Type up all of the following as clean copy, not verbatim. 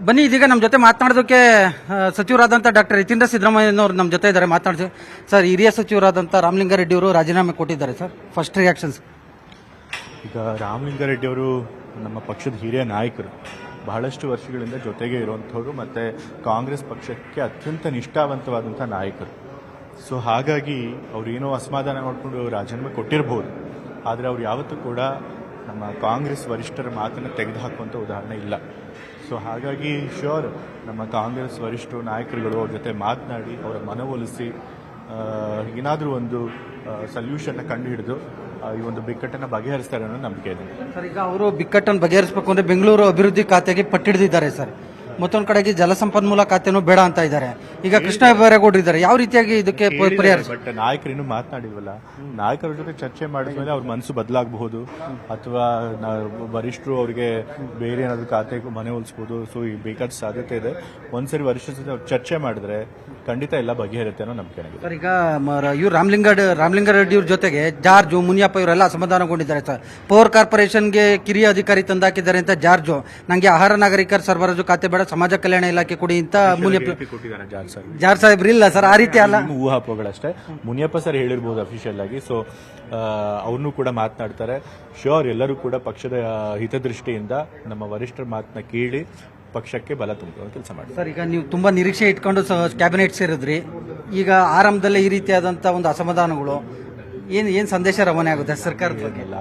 ಬನ್ನಿ ಇದೀಗ ನಮ್ಮ ಜೊತೆ ಮಾತನಾಡೋದಕ್ಕೆ ಸಚಿವರಾದಂಥ ಡಾಕ್ಟರ್ ಯತೀಂದ್ರ ಸಿದ್ದರಾಮಯ್ಯನವರು ನಮ್ಮ ಜೊತೆ ಇದ್ದಾರೆ. ಮಾತನಾಡ್ತೀವಿ ಸರ್. ಹಿರಿಯ ಸಚಿವರಾದಂಥ ರಾಮಲಿಂಗಾರೆಡ್ಡಿ ಅವರು ರಾಜೀನಾಮೆ ಕೊಟ್ಟಿದ್ದಾರೆ ಸರ್. First reactions. ಈಗ ರಾಮಲಿಂಗಾರೆಡ್ಡಿ ಅವರು ನಮ್ಮ ಪಕ್ಷದ ಹಿರಿಯ ನಾಯಕರು, ಬಹಳಷ್ಟು ವರ್ಷಗಳಿಂದ ಜೊತೆಗೆ ಇರುವಂಥವ್ರು ಮತ್ತು ಕಾಂಗ್ರೆಸ್ ಪಕ್ಷಕ್ಕೆ ಅತ್ಯಂತ ನಿಷ್ಠಾವಂತವಾದಂಥ ನಾಯಕರು. ಸೊ ಹಾಗಾಗಿ ಅವ್ರು ಏನೋ ಅಸಮಾಧಾನ ಮಾಡಿಕೊಂಡು ರಾಜೀನಾಮೆ ಕೊಟ್ಟಿರ್ಬೋದು, ಆದರೆ ಅವ್ರು ಯಾವತ್ತೂ ಕೂಡ ನಮ್ಮ ಕಾಂಗ್ರೆಸ್ ವರಿಷ್ಠರ ಮಾತನ್ನು ತೆಗೆದುಹಾಕುವಂಥ ಉದಾಹರಣೆ ಇಲ್ಲ. ಸೊ ಹಾಗಾಗಿ ಶ್ಯೂರ್ ನಮ್ಮ ಕಾಂಗ್ರೆಸ್ ವರಿಷ್ಠರು ನಾಯಕರುಗಳು ಅವ್ರ ಜೊತೆ ಮಾತನಾಡಿ ಅವರ ಮನವೊಲಿಸಿ ಏನಾದರೂ ಒಂದು ಸೊಲ್ಯೂಷನ್ನ ಕಂಡುಹಿಡಿದು ಈ ಒಂದು ಬಿಕ್ಕಟ್ಟನ್ನು ಬಗೆಹರಿಸ್ತಾರೆ ಅನ್ನೋ ನಂಬಿಕೆ ಇದೆ ಸರ್. ಈಗ ಅವರು ಬಿಕ್ಕಟ್ಟನ್ನು ಬಗೆಹರಿಸಬೇಕು ಅಂದರೆ ಬೆಂಗಳೂರು ಅಭಿವೃದ್ಧಿ ಖಾತೆಗೆ ಪಟ್ಟಿಡಿದಿದ್ದಾರೆ ಸರ್. ಮತ್ತೊಂದು ಕಡೆಗೆ ಜಲಸಂಪನ್ಮೂಲ ಖಾತೆನೂ ಬೇಡ ಅಂತ ಇದ್ದಾರೆ. ಈಗ ಕೃಷ್ಣ ಬೈರೇಗೌಡರು ಇದ್ದಾರೆ. ಯಾವ ರೀತಿಯಾಗಿ ಇದಕ್ಕೆ ಪರಿಹಾರ? ಬಟ್ ನಾಯಕರು ಇನ್ನೂ ಮಾತನಾಡಿಲ್ವಲ್ಲ. ನಾಯಕರ ಜೊತೆ ಚರ್ಚೆ ಮಾಡಿದ್ಮೇಲೆ ಅವ್ರ ಮನಸ್ಸು ಬದಲಾಗಬಹುದು, ಅಥವಾ ವರಿಷ್ಠರು ಅವರಿಗೆ ಬೇರೆ ಏನಾದರೂ ಖಾತೆ ಮನೆ ಹೋಲಿಸ್ಬೋದು. ಸೊ ಈ ಬೇಕಾದ ಸಾಧ್ಯತೆ ಇದೆ. ಒಂದ್ಸರಿ ವರಿಷ್ಠರ ಜೊತೆ ಅವ್ರು ಚರ್ಚೆ ಮಾಡಿದ್ರೆ ಖಂಡಿತ ಎಲ್ಲ ಬಗೆಹರುತ್ತೆ ಅನ್ನೋ ನಂಬಿಕೆ ಇದೆ ಸರ್. ಈಗ ಇವ್ರು ರಾಮಲಿಂಗಾರೆಡ್ಡಿ ಅವ್ರ ಜೊತೆಗೆ ಜಾರ್ಜು, ಮುನಿಯಪ್ಪ ಇವರೆಲ್ಲ ಅಸಮಾಧಾನಗೊಂಡಿದ್ದಾರೆ ಸರ್. ಪವರ್ ಕಾರ್ಪೊರೇಷನ್ಗೆ ಕಿರಿಯ ಅಧಿಕಾರಿ ತಂದಾಕಿದ್ದಾರೆ ಅಂತ ಜಾರ್ಜು. ನನಗೆ ಆಹಾರ ನಾಗರಿಕರ ಸರಬರಾಜು ಖಾತೆ ಬೇಡ, ಸಮಾಜ ಕಲ್ಯಾಣ ಇಲಾಖೆ ಕೊಡಿ ಅಂತ ಮುನಿಯಪ್ಪ ಕೊಟ್ಟಿದ್ದಾರೆ. ಜಾರ್ ಸಾಹೇಬ್ರು ಇಲ್ಲ ಸರ್, ಆ ರೀತಿ ಅಲ್ಲ, ಊಹಾಪೋಗಳಷ್ಟೇ. ಮುನಿಯಪ್ಪ ಸರ್ ಹೇಳಿರ್ಬೋದು ಅಫಿಷಿಯಲ್ ಆಗಿ. ಸೊ ಅವ್ರನ್ನೂ ಕೂಡ ಮಾತನಾಡ್ತಾರೆ. ಶ್ಯೂರ್ ಎಲ್ಲರೂ ಕೂಡ ಪಕ್ಷದ ಹಿತದೃಷ್ಟಿಯಿಂದ ನಮ್ಮ ವರಿಷ್ಠರ ಮಾತನ್ನ ಕೇಳಿ ಪಕ್ಷಕ್ಕೆ ಬಲ ತುಂಬುವ ಕೆಲಸ ಮಾಡಿ ಸರ್. ಈಗ ನೀವು ತುಂಬಾ ನಿರೀಕ್ಷೆ ಇಟ್ಕೊಂಡು ಕ್ಯಾಬಿನೆಟ್ ಸೇರಿದ್ರಿ. ಈಗ ಆರಂಭದಲ್ಲೇ ಈ ರೀತಿಯಾದಂಥ ಒಂದು ಅಸಮಾಧಾನಗಳು ಏನು ಸಂದೇಶ ರವಾನೆ ಆಗುತ್ತೆ ಸರ್ಕಾರದ ಬಗ್ಗೆ? ಇಲ್ಲ,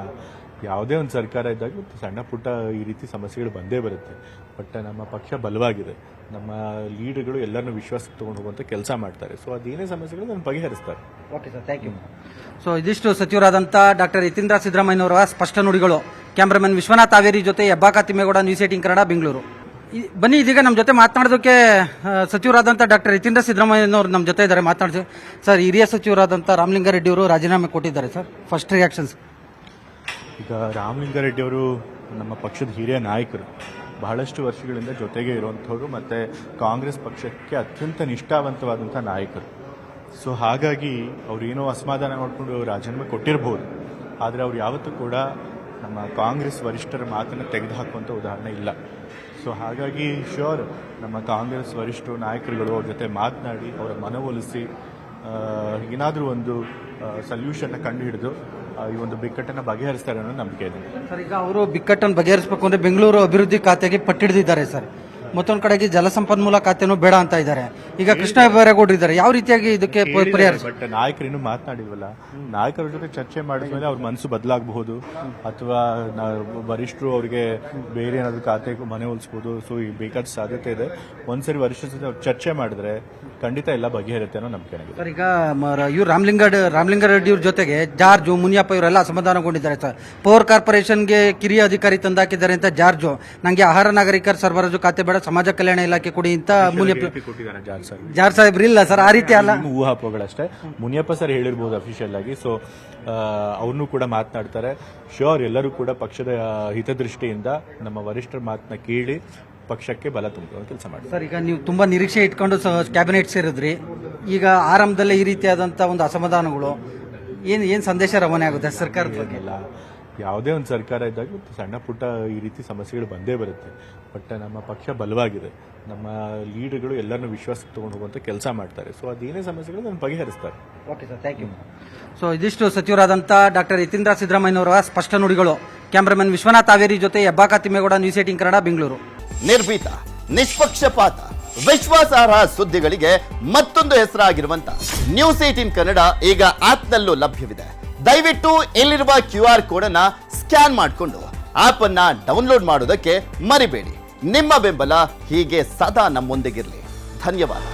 ಯಾವುದೇ ಒಂದು ಸರ್ಕಾರ ಇದ್ದಾಗ ಸಣ್ಣ ಪುಟ್ಟ ಈ ರೀತಿ ಸಮಸ್ಯೆಗಳು ಬಂದೇ ಬರುತ್ತೆ. ಬಟ್ ನಮ್ಮ ಪಕ್ಷ ಬಲವಾಗಿದೆ. ನಮ್ಮ ಲೀಡರ್ಗಳು ಎಲ್ಲರನ್ನೂ ವಿಶ್ವಾಸಕ್ಕೆ ತಗೊಂಡು ಹೋಗುವಂಥ ಕೆಲಸ ಮಾಡ್ತಾರೆ. ಸೊ ಅದೇನೇ ಸಮಸ್ಯೆಗಳು ಅದನ್ನು ಬಗೆಹರಿಸ್ತಾರೆ. Okay sir, thank you. So ಇದಿಷ್ಟು ಸಚಿವರಾದಂಥ ಡಾಕ್ಟರ್ ಯತೀಂದ್ರ ಸಿದ್ದರಾಮಯ್ಯನವರ ಸ್ಪಷ್ಟ ನುಡಿಗಳು. ಕ್ಯಾಮ್ರಾಮನ್ ವಿಶ್ವನಾಥ್ ಹಾವೇರಿ ಜೊತೆ ಹೆಬ್ಬಾಕ ತಿಮ್ಮೇಗೌಡ, ನ್ಯೂಸ್ 18 ಕನ್ನಡ, ಬೆಂಗಳೂರು. ಬನ್ನಿ ಇದೀಗ ನಮ್ಮ ಜೊತೆ ಮಾತನಾಡೋದಕ್ಕೆ ಸಚಿವರಾದಂಥ ಡಾಕ್ಟರ್ ಯತೀಂದ್ರ ಸಿದ್ದರಾಮಯ್ಯನವರು ನಮ್ಮ ಜೊತೆ ಇದ್ದಾರೆ. ಮಾತನಾಡ್ತೀವಿ ಸರ್. ಹಿರಿಯ ಸಚಿವರಾದಂಥ ರಾಮಲಿಂಗಾರೆಡ್ಡಿ ಅವರು ರಾಜೀನಾಮೆ ಕೊಟ್ಟಿದ್ದಾರೆ ಸರ್. First reactions. ಈಗ ರಾಮಲಿಂಗಾರೆಡ್ಡಿ ಅವರು ನಮ್ಮ ಪಕ್ಷದ ಹಿರಿಯ ನಾಯಕರು, ಬಹಳಷ್ಟು ವರ್ಷಗಳಿಂದ ಜೊತೆಗೆ ಇರುವಂಥವ್ರು ಮತ್ತು ಕಾಂಗ್ರೆಸ್ ಪಕ್ಷಕ್ಕೆ ಅತ್ಯಂತ ನಿಷ್ಠಾವಂತವಾದಂಥ ನಾಯಕರು. ಸೊ ಹಾಗಾಗಿ ಅವ್ರು ಏನೋ ಅಸಮಾಧಾನ ಮಾಡಿಕೊಂಡು ರಾಜೀನಾಮೆ ಕೊಟ್ಟಿರ್ಬೋದು, ಆದರೆ ಅವ್ರು ಯಾವತ್ತೂ ಕೂಡ ನಮ್ಮ ಕಾಂಗ್ರೆಸ್ ವರಿಷ್ಠರ ಮಾತನ್ನು ತೆಗೆದುಹಾಕುವಂಥ ಉದಾಹರಣೆ ಇಲ್ಲ. ಸೊ ಹಾಗಾಗಿ ಶ್ಯೂರ್ ನಮ್ಮ ಕಾಂಗ್ರೆಸ್ ವರಿಷ್ಠರು ನಾಯಕರುಗಳು ಅವ್ರ ಜೊತೆ ಮಾತನಾಡಿ ಅವರ ಮನವೊಲಿಸಿ ಏನಾದರೂ ಒಂದು ಸೊಲ್ಯೂಷನ್ನ ಕಂಡುಹಿಡಿದು ಈ ಒಂದು ಬಿಕ್ಕಟ್ಟನ್ನು ಬಗೆಹರಿಸ್ತಾರೆ ಅನ್ನೋ ನಂಬಿಕೆ ಇದೆ ಸರ್. ಈಗ ಅವರು ಬಿಕ್ಕಟ್ಟನ್ನು ಬಗೆಹರಿಸಬೇಕು ಅಂದರೆ ಬೆಂಗಳೂರು ಅಭಿವೃದ್ಧಿ ಖಾತೆಗೆ ಪಟ್ಟಿಡಿದಿದ್ದಾರೆ ಸರ್. ಮತ್ತೊಂದು ಕಡೆಗೆ ಜಲಸಂಪನ್ಮೂಲ ಖಾತೆನೂ ಬೇಡ ಅಂತ ಇದ್ದಾರೆ. ಈಗ ಕೃಷ್ಣ ಬೈರೇಗೌಡರು ಇದ್ದಾರೆ. ಯಾವ ರೀತಿಯಾಗಿ ಇದಕ್ಕೆ ಪರಿಹಾರ? ಬಟ್ ನಾಯಕರು ಇನ್ನೂ ಮಾತನಾಡಿಲ್ವಲ್ಲ. ನಾಯಕರ ಜೊತೆ ಚರ್ಚೆ ಮಾಡಿದ್ಮೇಲೆ ಅವ್ರ ಮನಸ್ಸು ಬದಲಾಗಬಹುದು, ಅಥವಾ ವರಿಷ್ಠರು ಅವರಿಗೆ ಬೇರೆ ಏನಾದರೂ ಖಾತೆ ಮನೆ ಹೋಲಿಸ್ಬೋದು. ಸೊ ಈ ಬೇಕಾದ ಸಾಧ್ಯತೆ ಇದೆ. ಒಂದ್ಸರಿ ವರಿಷ್ಠರ ಜೊತೆ ಅವ್ರು ಚರ್ಚೆ ಮಾಡಿದ್ರೆ ಖಂಡಿತ ಎಲ್ಲ ಬಗೆಹರುತ್ತೆ ಅನ್ನೋ ನಂಬಿಕೆ ಇದೆ ಸರ್. ಈಗ ಇವ್ರು ರಾಮಲಿಂಗಾರೆಡ್ಡಿ ಅವ್ರ ಜೊತೆಗೆ ಜಾರ್ಜು, ಮುನಿಯಪ್ಪ ಇವರೆಲ್ಲ ಅಸಮಾಧಾನಗೊಂಡಿದ್ದಾರೆ ಸರ್. ಪವರ್ ಕಾರ್ಪೊರೇಷನ್ಗೆ ಕಿರಿಯ ಅಧಿಕಾರಿ ತಂದಾಕಿದ್ದಾರೆ ಅಂತ ಜಾರ್ಜು. ನನಗೆ ಆಹಾರ ನಾಗರಿಕರ ಸರಬರಾಜು ಖಾತೆ ಬೇಡ, ಸಮಾಜ ಕಲ್ಯಾಣ ಇಲಾಖೆ ಕೊಡಿ ಅಂತ ಮುನಿಯಪ್ಪ ಕೊಟ್ಟಿದ್ದಾರೆ. ಜಾರ್ ಸಾಹೇಬ್ರು ಇಲ್ಲ ಸರ್, ಆ ರೀತಿ ಅಲ್ಲ, ಊಹಾಪೋಗಳಷ್ಟೇ. ಮುನಿಯಪ್ಪ ಸರ್ ಹೇಳಿರ್ಬೋದು ಅಫಿಷಿಯಲ್ ಆಗಿ. ಸೊ ಅವ್ರನ್ನೂ ಕೂಡ ಮಾತನಾಡ್ತಾರೆ. ಶ್ಯೂರ್ ಎಲ್ಲರೂ ಕೂಡ ಪಕ್ಷದ ಹಿತದೃಷ್ಟಿಯಿಂದ ನಮ್ಮ ವರಿಷ್ಠರ ಮಾತನ್ನ ಕೇಳಿ ಪಕ್ಷಕ್ಕೆ ಬಲ ತುಂಬುವ ಕೆಲಸ ಮಾಡಿ ಸರ್. ಈಗ ನೀವು ತುಂಬಾ ನಿರೀಕ್ಷೆ ಇಟ್ಕೊಂಡು ಕ್ಯಾಬಿನೆಟ್ ಸೇರಿದ್ರಿ. ಈಗ ಆರಂಭದಲ್ಲೇ ಈ ರೀತಿಯಾದಂಥ ಒಂದು ಅಸಮಾಧಾನಗಳು ಏನು ಸಂದೇಶ ರವಾನೆ ಆಗುತ್ತೆ ಸರ್ಕಾರದ ಬಗ್ಗೆ? ಇಲ್ಲ, ಯಾವುದೇ ಒಂದು ಸರ್ಕಾರ ಇದ್ದಾಗ ಸಣ್ಣ ಪುಟ್ಟ ಈ ರೀತಿ ಸಮಸ್ಯೆಗಳು ಬಂದೇ ಬರುತ್ತೆ. ಬಟ್ ನಮ್ಮ ಪಕ್ಷ ಬಲವಾಗಿದೆ. ನಮ್ಮ ಲೀಡರ್ಗಳು ಎಲ್ಲರನ್ನೂ ವಿಶ್ವಾಸಕ್ಕೆ ತಗೊಂಡು ಹೋಗುವಂಥ ಕೆಲಸ ಮಾಡ್ತಾರೆ. ಸೊ ಅದೇನೇ ಸಮಸ್ಯೆಗಳು ಅದನ್ನು ಬಗೆಹರಿಸ್ತಾರೆ. Okay sir, thank you. So ಇದಿಷ್ಟು ಸಚಿವರಾದಂಥ ಡಾಕ್ಟರ್ ಯತೀಂದ್ರ ಸಿದ್ದರಾಮಯ್ಯನವರ ಸ್ಪಷ್ಟ ನುಡಿಗಳು. ಕ್ಯಾಮ್ರಾಮನ್ ವಿಶ್ವನಾಥ್ ಹಾವೇರಿ ಜೊತೆ ಹೆಬ್ಬಾಕ ತಿಮ್ಮೇಗೌಡ, ನ್ಯೂಸ್ 18 ಕನ್ನಡ, ಬೆಂಗಳೂರು. ನಿರ್ಭೀತ, ನಿಷ್ಪಕ್ಷಪಾತ, ವಿಶ್ವಾಸಾರ್ಹ ಸುದ್ದಿಗಳಿಗೆ ಮತ್ತೊಂದು ಹೆಸರಾಗಿರುವಂತ ನ್ಯೂಸ್ 18 ಕನ್ನಡ ಈಗ ಆಪ್ನಲ್ಲೂ ಲಭ್ಯವಿದೆ. ದಯವಿಟ್ಟು ಇಲ್ಲಿರುವ QR ಕೋಡ್ ಅನ್ನ ಸ್ಕ್ಯಾನ್ ಮಾಡಿಕೊಂಡು ಆಪ್ ಅನ್ನ ಡೌನ್ಲೋಡ್ ಮಾಡೋದಕ್ಕೆ ಮರಿಬೇಡಿ. ನಿಮ್ಮ ಬೆಂಬಲ ಹೀಗೆ ಸದಾ ನಮ್ಮೊಂದಿಗಿರಲಿ. ಧನ್ಯವಾದ.